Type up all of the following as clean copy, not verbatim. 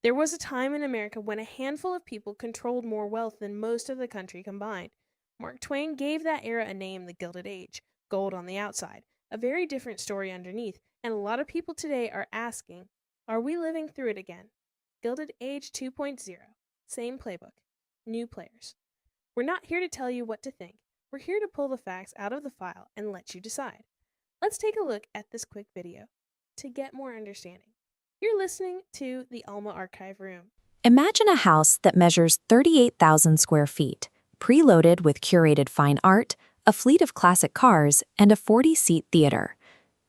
There was a time in America when a handful of people controlled more wealth than most of the country combined. Mark Twain gave that era a name, the Gilded Age, gold on the outside, a very different story underneath, and a lot of people today are asking, are we living through it again? Gilded Age 2.0, same playbook, new players. We're not here to tell you what to think. We're here to pull the facts out of the file and let you decide. Let's take a look at this quick video to get more understanding. You're listening to the Alma Archive Room. Imagine a house that measures 38,000 square feet, preloaded with curated fine art, a fleet of classic cars, and a 40-seat theater.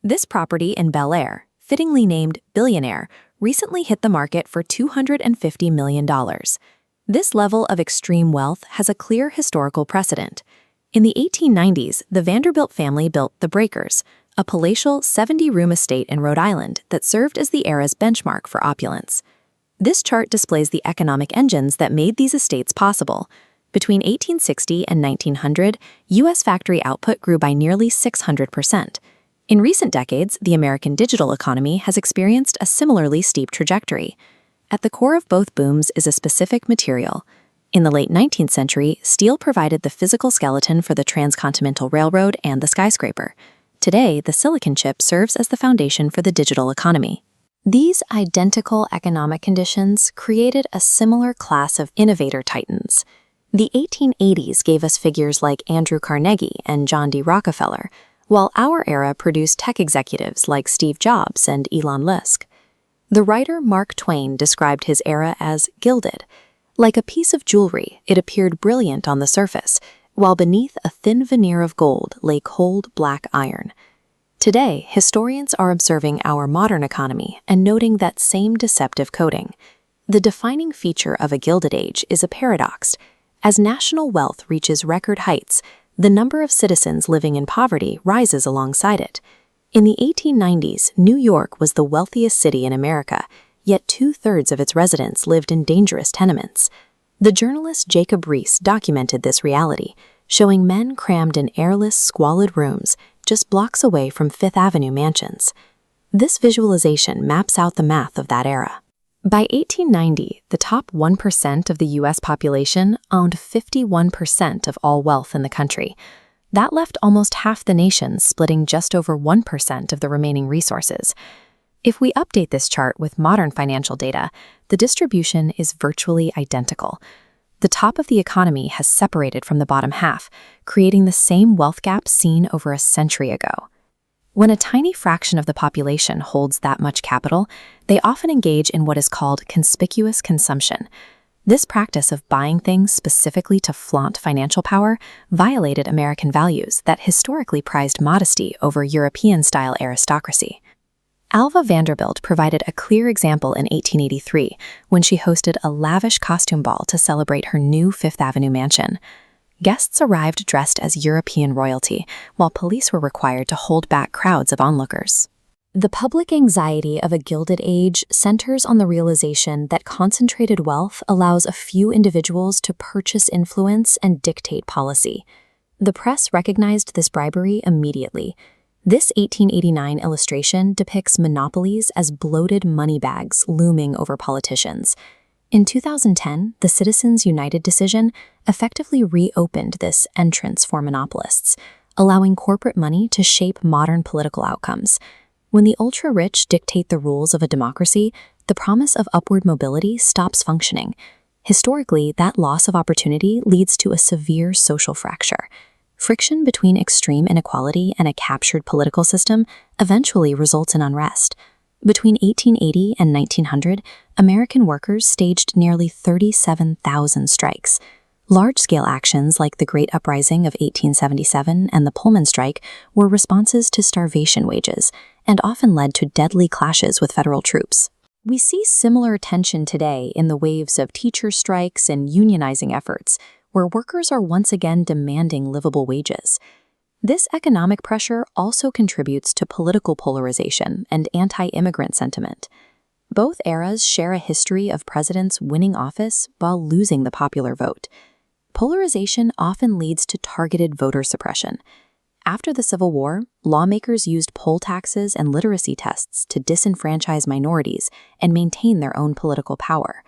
This property in Bel Air, fittingly named Billionaire, recently hit the market for $250 million. This level of extreme wealth has a clear historical precedent. In the 1890s, the Vanderbilt family built the Breakers, a palatial 70-room estate in Rhode Island that served as the era's benchmark for opulence. This chart displays the economic engines that made these estates possible. Between 1860 and 1900, U.S. factory output grew by nearly 600%. In recent decades, the American digital economy has experienced a similarly steep trajectory. At the core of both booms is a specific material. In the late 19th century, steel provided the physical skeleton for the transcontinental railroad and the skyscraper. Today, the silicon chip serves as the foundation for the digital economy. These identical economic conditions created a similar class of innovator titans. The 1880s gave us figures like Andrew Carnegie and John D. Rockefeller, while our era produced tech executives like Steve Jobs and Elon Musk. The writer Mark Twain described his era as gilded. Like a piece of jewelry, it appeared brilliant on the surface, while beneath a thin veneer of gold lay cold black iron. Today, historians are observing our modern economy and noting that same deceptive coating. The defining feature of a Gilded Age is a paradox. As national wealth reaches record heights, the number of citizens living in poverty rises alongside it. In the 1890s, New York was the wealthiest city in America, yet 2/3 of its residents lived in dangerous tenements. The journalist Jacob Riis documented this reality, showing men crammed in airless, squalid rooms just blocks away from Fifth Avenue mansions. This visualization maps out the math of that era. By 1890, the top 1% of the U.S. population owned 51% of all wealth in the country. That left almost half the nation splitting just over 1% of the remaining resources. If we update this chart with modern financial data, the distribution is virtually identical. The top of the economy has separated from the bottom half, creating the same wealth gap seen over a century ago. When a tiny fraction of the population holds that much capital, they often engage in what is called conspicuous consumption. This practice of buying things specifically to flaunt financial power violated American values that historically prized modesty over European-style aristocracy. Alva Vanderbilt provided a clear example in 1883 when she hosted a lavish costume ball to celebrate her new Fifth Avenue mansion. Guests arrived dressed as European royalty, while police were required to hold back crowds of onlookers. The public anxiety of a Gilded Age centers on the realization that concentrated wealth allows a few individuals to purchase influence and dictate policy. The press recognized this bribery immediately. This 1889 illustration depicts monopolies as bloated money bags looming over politicians. In 2010, the Citizens United decision effectively reopened this entrance for monopolists, allowing corporate money to shape modern political outcomes. When the ultra-rich dictate the rules of a democracy, the promise of upward mobility stops functioning. Historically, that loss of opportunity leads to a severe social fracture. Friction between extreme inequality and a captured political system eventually results in unrest. Between 1880 and 1900, American workers staged nearly 37,000 strikes. Large-scale actions like the Great Uprising of 1877 and the Pullman Strike were responses to starvation wages and often led to deadly clashes with federal troops. We see similar tension today in the waves of teacher strikes and unionizing efforts, where workers are once again demanding livable wages. This economic pressure also contributes to political polarization and anti-immigrant sentiment. Both eras share a history of presidents winning office while losing the popular vote. Polarization often leads to targeted voter suppression. After the Civil War, lawmakers used poll taxes and literacy tests to disenfranchise minorities and maintain their own political power.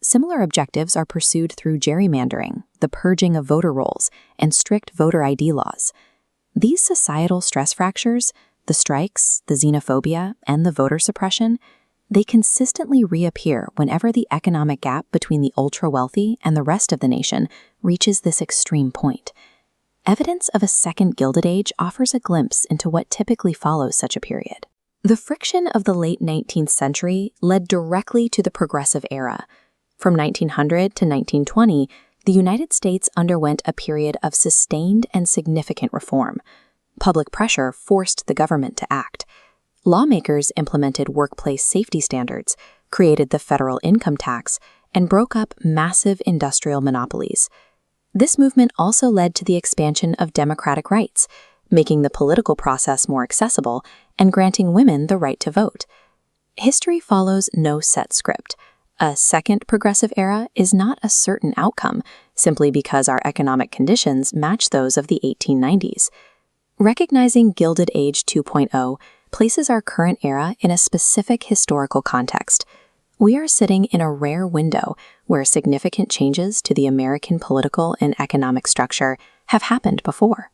Similar objectives are pursued through gerrymandering, the purging of voter rolls, and strict voter ID laws. These societal stress fractures, the strikes, the xenophobia, and the voter suppression, they consistently reappear whenever the economic gap between the ultra-wealthy and the rest of the nation reaches this extreme point. Evidence of a second Gilded Age offers a glimpse into what typically follows such a period. The friction of the late 19th century led directly to the Progressive Era. From 1900 to 1920, the United States underwent a period of sustained and significant reform. Public pressure forced the government to act. Lawmakers implemented workplace safety standards, created the federal income tax, and broke up massive industrial monopolies. This movement also led to the expansion of democratic rights, making the political process more accessible and granting women the right to vote. History follows no set script. A second progressive era is not a certain outcome simply because our economic conditions match those of the 1890s. Recognizing Gilded Age 2.0 places our current era in a specific historical context. We are sitting in a rare window where significant changes to the American political and economic structure have happened before.